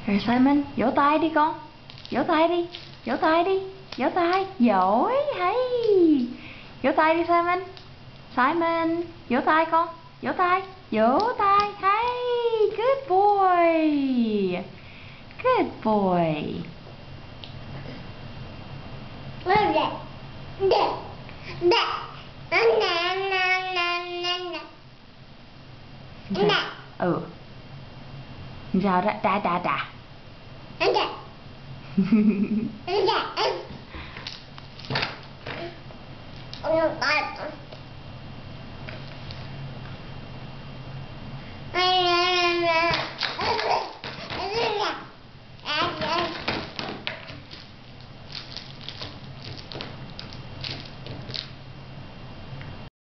Rồi Simon, vỗ tay đi con. Vỗ tay đi. Vỗ tay đi. Vỗ tay. Giỏi. Hay. Vỗ tay đi Simon. Simon, vỗ tay con. Vỗ tay. Vỗ tay. Hay. Good boy. Good boy. Ừ. Sao đó? Đà. Ông